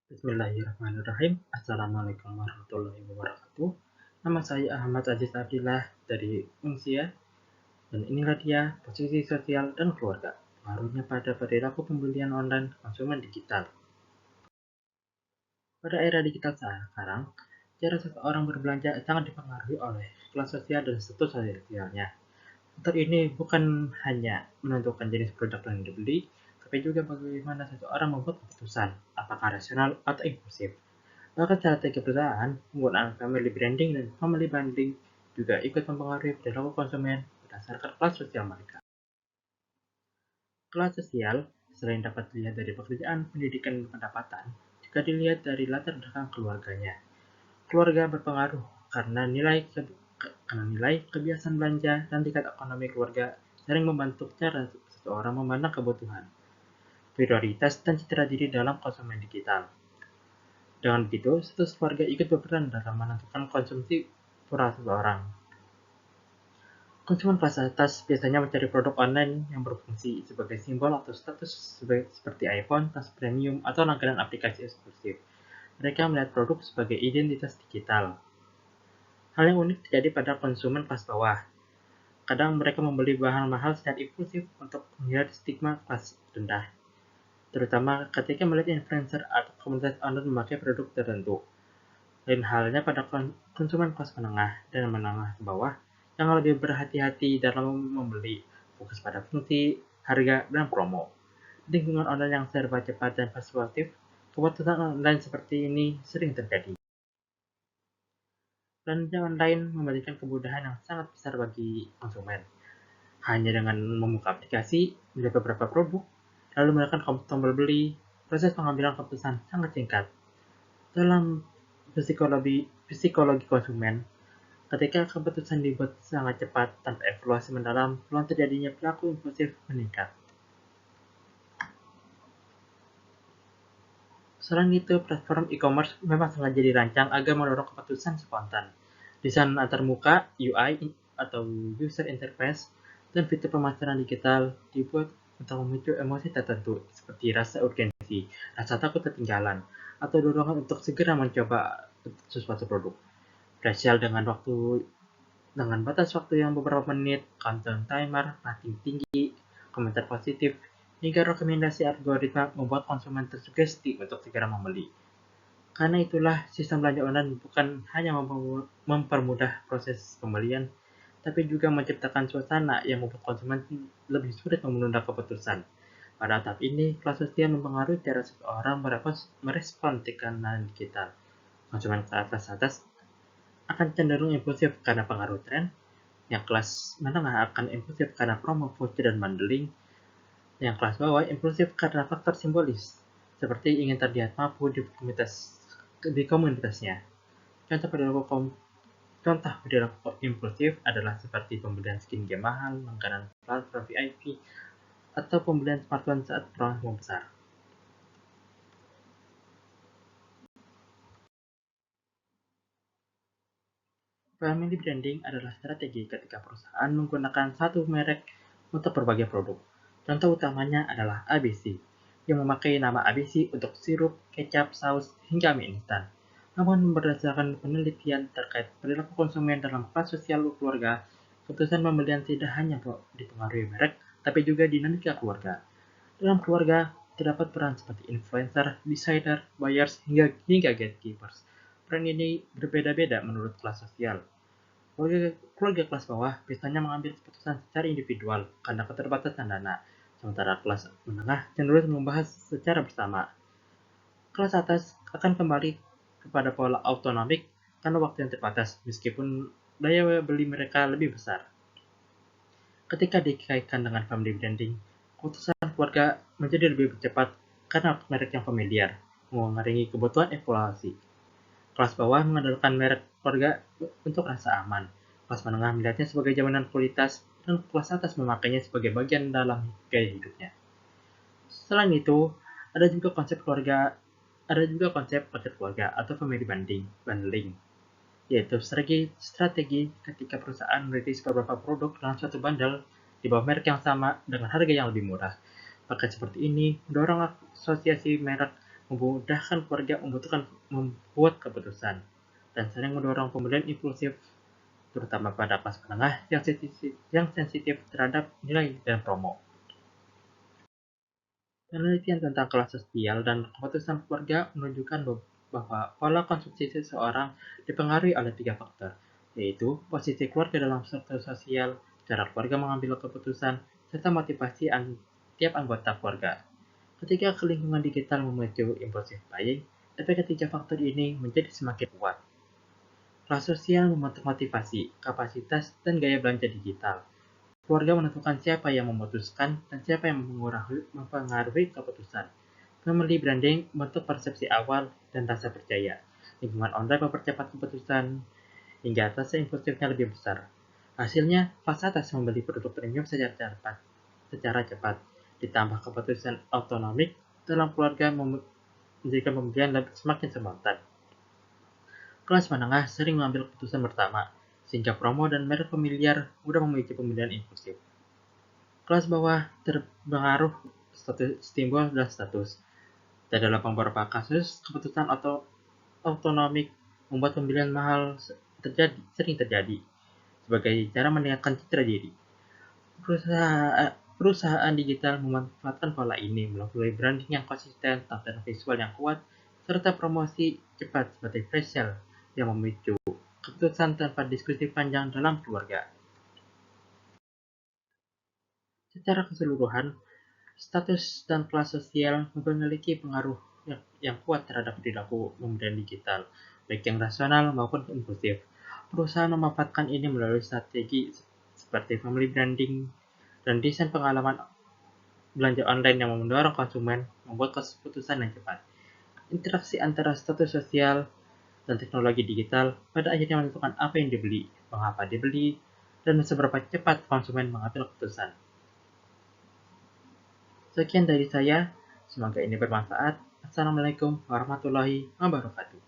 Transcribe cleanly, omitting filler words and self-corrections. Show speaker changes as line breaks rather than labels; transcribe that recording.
Bismillahirrahmanirrahim. Assalamualaikum warahmatullahi wabarakatuh. Nama saya Ahmad Aziz Abdillah dari Unsia, dan inilah dia posisi sosial dan keluarga. Pengaruhnya pada perilaku pembelian online konsumen digital. Pada era digital sekarang, cara seseorang berbelanja sangat dipengaruhi oleh kelas sosial dan status sosialnya. Faktor ini bukan hanya menentukan jenis produk yang dibeli, tapi juga bagaimana seseorang membuat keputusan, apakah rasional atau impulsif. Bahkan strategi perusahaan, penggunaan family branding dan family bundling juga ikut mempengaruhi perilaku konsumen berdasarkan kelas sosial mereka. Kelas sosial selain dapat dilihat dari pekerjaan, pendidikan, dan pendapatan, juga dilihat dari latar belakang keluarganya. Keluarga berpengaruh karena nilai, kebiasaan belanja, dan tingkat ekonomi keluarga sering membentuk cara seseorang memandang kebutuhan, prioritas, dan citra diri dalam konsumen digital. Dengan begitu, status keluarga ikut berperan dalam menentukan konsumsi pura seseorang. Konsumen kelas atas biasanya mencari produk online yang berfungsi sebagai simbol atau status seperti iPhone, tas premium, atau langganan aplikasi eksklusif. Mereka melihat produk sebagai identitas digital. Hal yang unik terjadi pada konsumen kelas bawah. Kadang mereka membeli bahan mahal secara impulsif untuk menghindari stigma kelas rendah, terutama ketika melihat influencer atau komunitas online memakai produk tertentu. Lain halnya pada konsumen kelas menengah dan menengah ke bawah yang lebih berhati-hati dalam membeli, fokus pada fungsi, harga, dan promo. Lingkungan online yang serba cepat dan fluktuatif, keputusan online seperti ini sering terjadi. Belanja online memberikan kemudahan yang sangat besar bagi konsumen. Hanya dengan membuka aplikasi, melihat beberapa produk, lalu menekan tombol beli, proses pengambilan keputusan sangat singkat. Dalam psikologi konsumen, ketika keputusan dibuat sangat cepat tanpa evaluasi mendalam, peluang terjadinya perilaku impulsif meningkat. Selain itu, platform e-commerce memang sengaja dirancang agar mendorong keputusan spontan. Desain antarmuka (UI) atau user interface dan fitur pemasaran digital dibuat untuk memicu emosi tertentu seperti rasa urgensi, rasa takut ketinggalan, atau dorongan untuk segera mencoba sesuatu produk. Flash sale dengan batas waktu yang beberapa menit, countdown timer, rating tinggi, komentar positif, hingga rekomendasi algoritma membuat konsumen tersugesti untuk segera membeli. Karena itulah, sistem belanja online bukan hanya mempermudah proses pembelian, tapi juga menciptakan suasana yang membuat konsumen lebih sulit menunda keputusan. Pada tahap ini, kelas sosial mempengaruhi cara seseorang merespon tekanan digital. Konsumen kelas atas akan cenderung impulsif karena pengaruh tren, yang kelas menengah akan impulsif karena promo, voucher, dan bundling, yang kelas bawah impulsif karena faktor simbolis, seperti ingin terlihat mampu di komunitasnya. Contoh perilaku impulsif adalah seperti pembelian skin game mahal, langganan platform VIP, atau pembelian smartphone saat promo besar. Family branding adalah strategi ketika perusahaan menggunakan satu merek untuk berbagai produk. Contoh utamanya adalah ABC, yang memakai nama ABC untuk sirup, kecap, saus, hingga mie instan. Namun berdasarkan penelitian terkait perilaku konsumen dalam kelas sosial keluarga, keputusan pembelian tidak hanya dipengaruhi merek, tapi juga dinamika keluarga. Dalam keluarga, terdapat peran seperti influencer, desainer, buyers, hingga gatekeepers. Peran ini berbeda-beda menurut kelas sosial. Keluarga kelas bawah biasanya mengambil keputusan secara individual karena keterbatasan dana, sementara kelas menengah cenderung membahas secara bersama. Kelas atas akan kembali kepada pola autonomik karena waktu yang terbatas, meskipun daya beli mereka lebih besar. Ketika dikaitkan dengan family branding, keputusan keluarga menjadi lebih cepat karena merek yang familiar, mengurangi kebutuhan evaluasi. Kelas bawah mengandalkan merek keluarga untuk rasa aman. Kelas menengah melihatnya sebagai jaminan kualitas, dan kelas atas memakainya sebagai bagian dalam gaya hidupnya. Selain itu, ada juga konsep paket keluarga atau family bundling, yaitu strategi ketika perusahaan merilis beberapa produk dalam satu bundle di bawah merek yang sama dengan harga yang lebih murah. Paket seperti ini mendorong asosiasi merek memudahkan keluarga membuat keputusan, dan sering mendorong pembelian impulsif, terutama pada kelas menengah yang sensitif terhadap nilai dan promo. Penelitian tentang kelas sosial dan keputusan keluarga menunjukkan bahwa pola konsumsi seseorang dipengaruhi oleh 3 faktor, yaitu posisi keluarga dalam struktur sosial, cara keluarga mengambil keputusan, serta motivasi tiap anggota keluarga. Ketika lingkungan digital memicu impulsif buying, efek ketiga faktor ini menjadi semakin kuat. Kelas sosial membentuk motivasi, kapasitas, dan gaya belanja digital. Keluarga menentukan siapa yang memutuskan dan siapa yang mempengaruhi keputusan. Family branding membentuk persepsi awal dan rasa percaya. Lingkungan online mempercepat keputusan hingga rasa impulsifnya lebih besar. Hasilnya, fasilitas membeli produk premium secara cepat, ditambah keputusan otonomik dalam keluarga menjadikan pembelian semakin spontan. Kelas menengah sering mengambil keputusan pertama, sehingga promo dan merek familiar mudah memicu pembelian impulsif. Kelas bawah terpengaruh simbol dan status. Dan dalam beberapa kasus, keputusan otonomik membuat pembelian mahal sering terjadi sebagai cara meningkatkan citra diri. Perusahaan digital memanfaatkan pola ini melalui branding yang konsisten, tampilan visual yang kuat, serta promosi cepat seperti flash sale yang memicu keputusan tanpa diskusi panjang dalam keluarga. Secara keseluruhan, status dan kelas sosial memiliki pengaruh yang kuat terhadap perilaku pembelian digital, baik yang rasional maupun impulsif. Perusahaan memanfaatkan ini melalui strategi seperti family branding dan desain pengalaman belanja online yang mendorong konsumen membuat keputusan yang cepat. Interaksi antara status sosial dan teknologi digital pada akhirnya menentukan apa yang dibeli, mengapa dibeli, dan seberapa cepat konsumen mengambil keputusan. Sekian dari saya, semoga ini bermanfaat. Assalamualaikum warahmatullahi wabarakatuh.